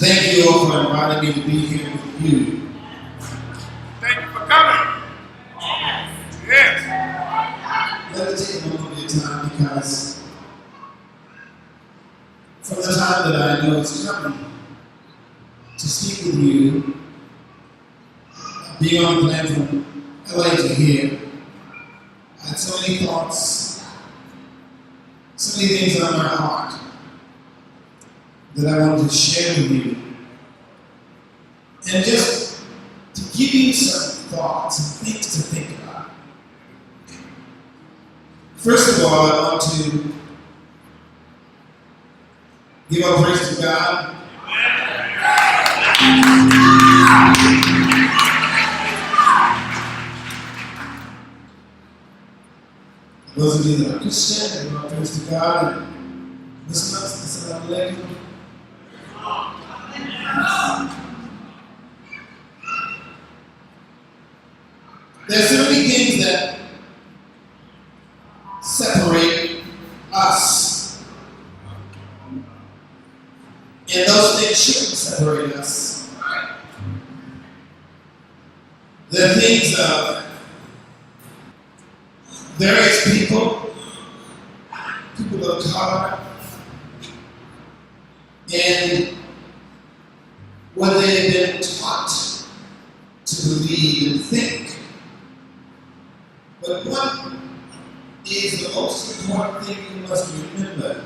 Thank you all for inviting me to be here with you. Thank you for coming. Yes. Let me take a moment of your time because from the time that I know it's coming to speak with you, being on the plan from LA to here, I had so many thoughts, so many things on my heart that I wanted to share with you. And just to give you some thoughts and things to think about. First of all, I want to give all praise to God. Those of you that are Christian, give all praise to God. And Muslims, Assalamu alaikum. There's so many things that separate us. And those things shouldn't separate us. There are things of various people of color, and what they have been taught to believe and think. But what is the most important thing you must remember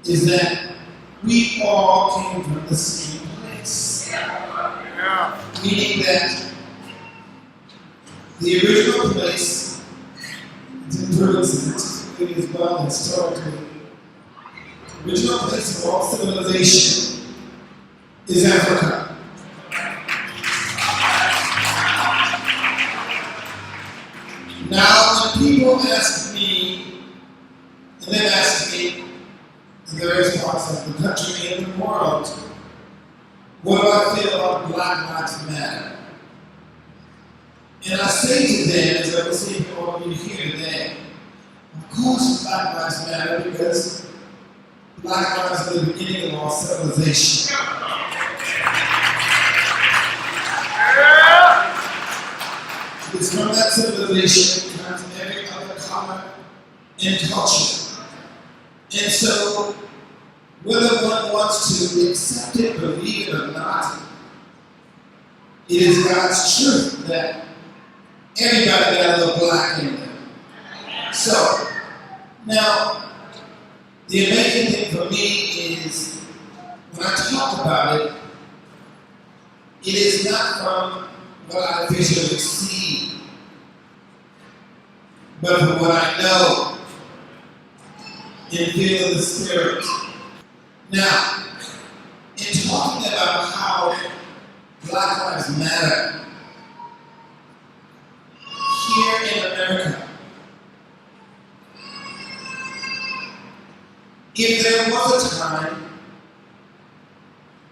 is that we all came from the same place. Yeah. Meaning that the original place is in proven scientifically as well historically. The original place of all civilization is Africa. Now, when people ask me, and then ask me in various parts of the country and the world, what do I feel about Black Lives Matter? And I say to them, as I will say to all of you here today, of course Black Lives Matter because Black lives are the beginning of all civilization. It's from that civilization that comes every other color and culture. And so, whether one wants to accept it, believe it or not, it is God's truth that everybody got a little black in them. So, now, the amazing thing for me is when I talk about it, it is not from what I visually see, but from what I know and feel in the spirit. Now, in talking about how Black Lives Matter here in America, if there was a time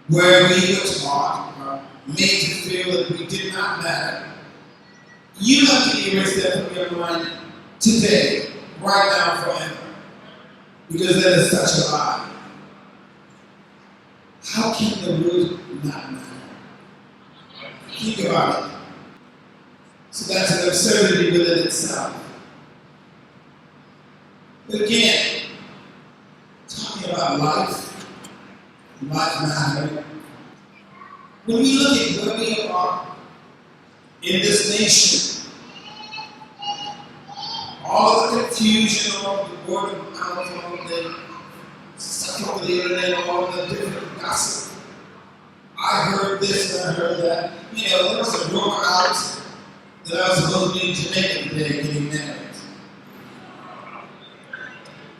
where we were taught or made to feel that we did not matter, you have to erase that from your mind today, right now, forever. Because that is such a lie. How can the word not matter? Think about it. So that's an absurdity within itself. But again, talking about life matter. When we look at where we are in this nation, all of the confusion, all of the word of mouth, all of the stuff over the internet, all of the different gossip. I heard this and I heard that. You know, there was a rumor out that I was supposed to be in Jamaica today getting married.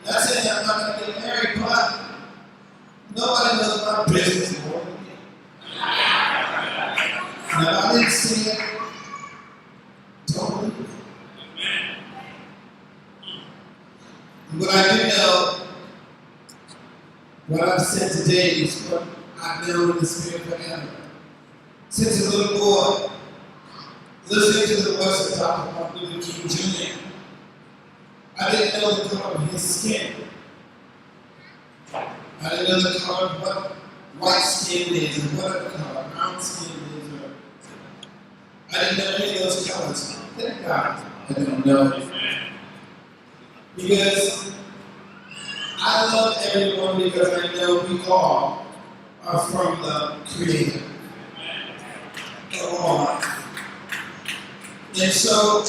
Not saying I'm not going to get married, but nobody knows my business more than me. Now, I didn't see it. Don't believe it. What I do know, what I've said today is what I've known in the spirit forever. Since a little boy, listening to the voice of Dr. Martin Luther King Jr., I didn't know the color of his skin. I didn't know the color of what white skin is, or whatever color, brown skin is, or I didn't know any of those colors. Thank God I don't know. Because I love everyone because I know we all are from the Creator. We're all. And so,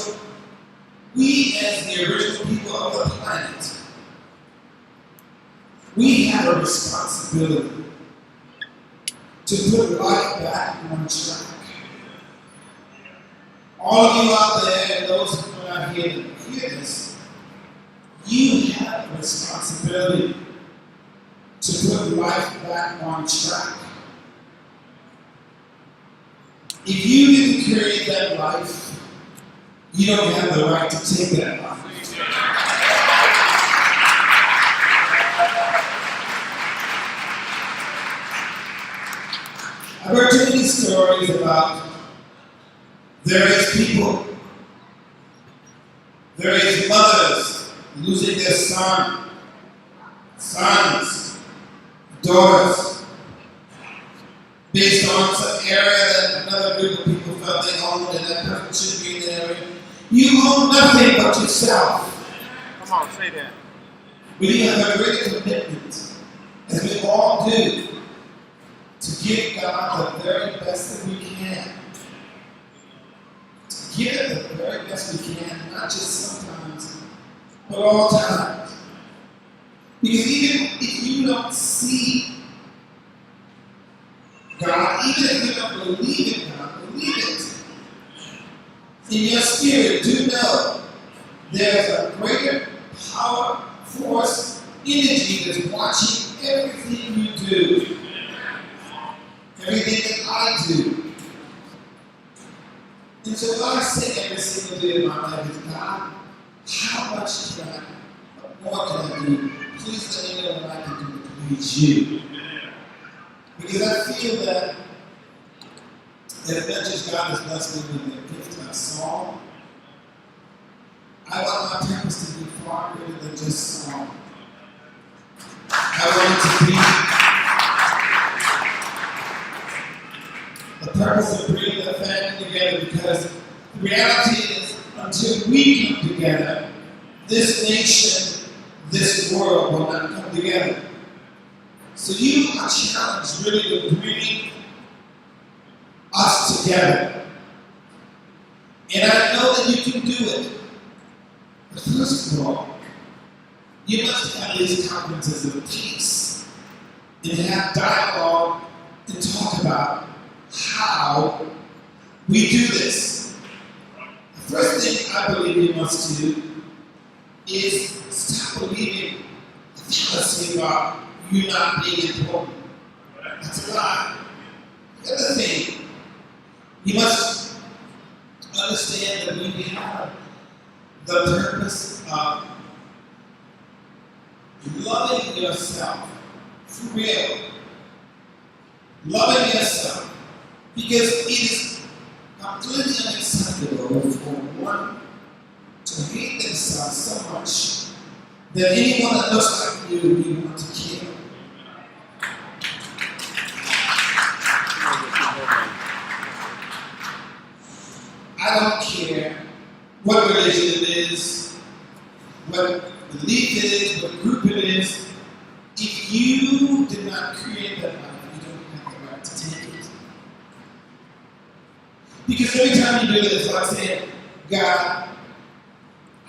we as the original people of the planet, we have a responsibility to put life back on track. All of you out there and those who are not here to hear this, you have a responsibility to put life back on track. If you didn't create that life, you don't have the right to take that life. I've heard too many stories about various people, various mothers losing their sons, daughters, based on some area that another group of people felt they owned and that person should be in the area. You own nothing but yourself. Come on, say that. We have a great commitment, as we all do, to give God the very best that we can. To give it the very best we can, not just sometimes, but all times. Because even if you don't see God, even if you don't believe in God, believe it. In your spirit, do know there's a greater power, force, energy that's watching everything you do. Everything that I do. And so what I say every single day in my life is, God, how much more can I do? Please let me know what I can do to please you. Because I feel that as much as God has blessed me with the gift of song, I want my purpose to be far greater than just song. I want it to be the purpose of bringing the family together, because the reality is, until we come together, this nation, this world will not come together. So you are challenged really to bring us together. And I know that you can do it. But first of all, you must have these conferences of peace and have dialogue and talk about how we do this. The first thing I believe we must do is stop believing the fallacy about you not being important. That's a lie. The other thing, you must understand that we have the purpose of loving yourself for real. Loving yourself. Because it is completely unacceptable for one to hate themselves so much that anyone that looks like you want to kill. I don't care what religion it is, what belief it is, what group it is. If you did not create that life, you don't have the right to take it. Because every time you do this, it's like saying, God,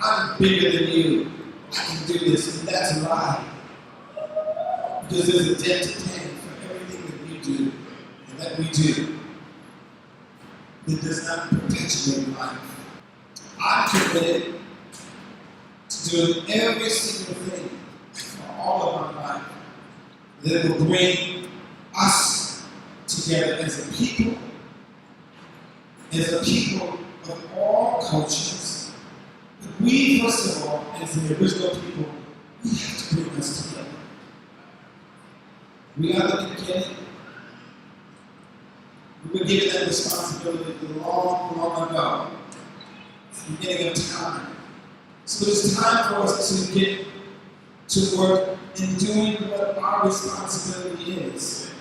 I'm bigger than you. I can do this, and that's a lie. Because there's a debt to pay for everything that you do and that we do. It does not perpetuate life. I'm committed to doing every single thing for all of my life that will bring us together as a people of all cultures. But we, first of all, as the original people, we have to bring us together. We are the beginning. We were given that responsibility long, long ago. It's the beginning of time. So it's time for us to get to work in doing what our responsibility is.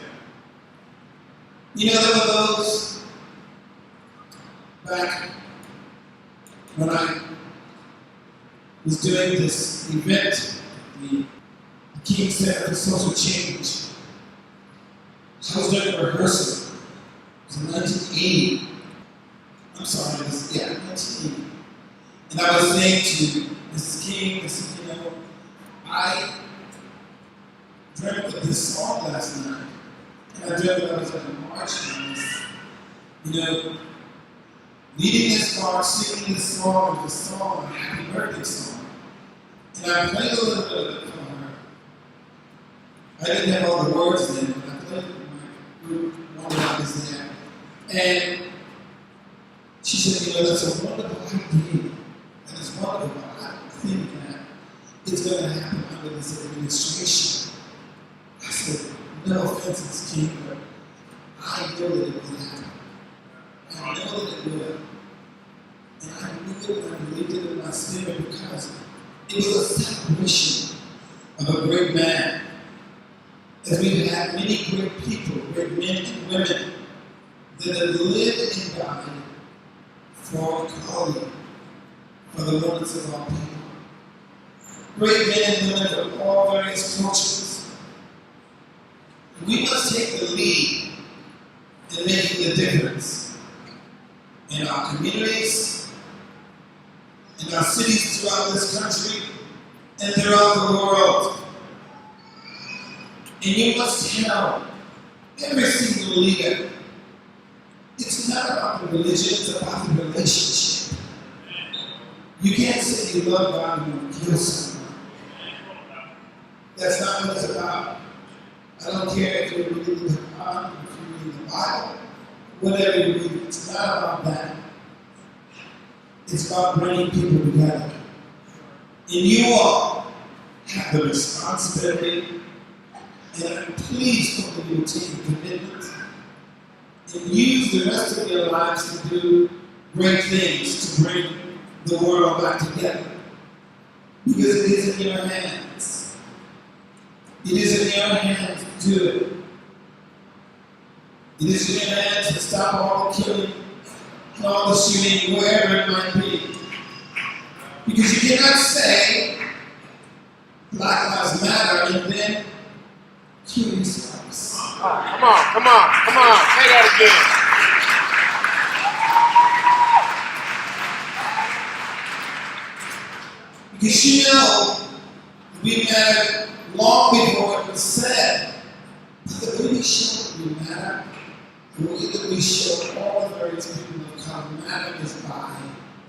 You know, there were those back when I was doing this event, the King Center for Social Change. I was doing a rehearsal. It was in 1980. I'm sorry, it was, 1980. And I was saying to Mrs. King, I said, you know, I dreamt of this song last night. And I dreamt that I was at a march and I was, you know, leading this march, singing this song, a happy birthday song. And I played a little bit of it for her. I didn't have all the words in, but I played it with my group, one of was there. And she said, you know, that's a wonderful idea. And it's wonderful. I think that it's going to happen under this administration. I said, no offense, Ms. King, but I know that it will happen. I know that it will. And I knew it and I believed it in my spirit because it was a celebration of a great man. As we've had many great people, great men and women that have lived and died for equality, for the wants of our people. Great men and women of all various cultures. We must take the lead in making the difference in our communities, in our cities throughout this country, and throughout the world. And you must tell every single leader, it's not about the religion, it's about the relationship. You can't say you love God and you want to kill someone. That's not what it's about. I don't care if you're reading the Quran, if you're reading the Bible, whatever you read, it's not about that. It's about bringing people together. And you all have the responsibility, and please hope that you will take a commitment and use the rest of your lives to do great things to bring the world back together. Because it is in your hands. It is in your hands to do it. It is in your hands to stop all the killing and all the shooting, wherever it might be. Because you cannot say Black Lives Matter and then kill yourselves. Oh, come on. Say that again. Because you know, we mattered long before it was said. But the way we show we matter, the way that we show all the various people of color matter is by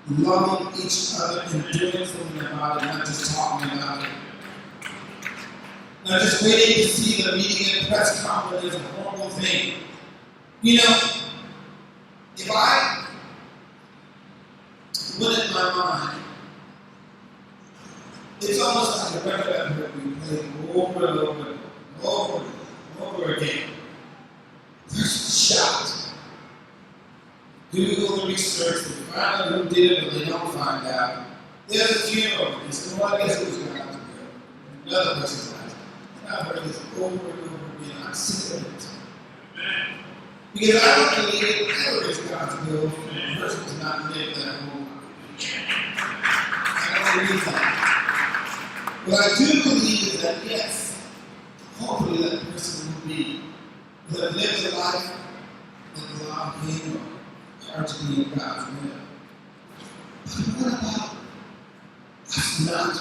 loving each other and doing something about it, not just talking about it. Now, just waiting to see the meeting and press conference is a horrible thing. You know, if I went in my mind, it's almost like a record I've heard we play over and over again. Person shot. Do the research, they find out who did it, but they don't find out. There's a funeral. They say, well, I guess it was going to have to go. Another person's life. And I've heard this over and over again. I'm sick of it. Because I don't believe it ever is God's will for a person to not live that whole life. I don't believe that. What I do believe is that, yes, hopefully that person will have lived a life that allowed him or her to be in God's will. But what about us not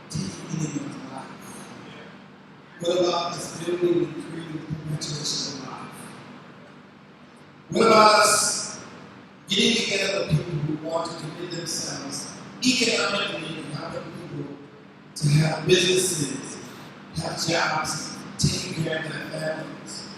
taking anyone's life? What about us building and creating the perpetuation of life? What about us getting together people who want to commit themselves economically and helping people to have businesses, have jobs, taking care of their families?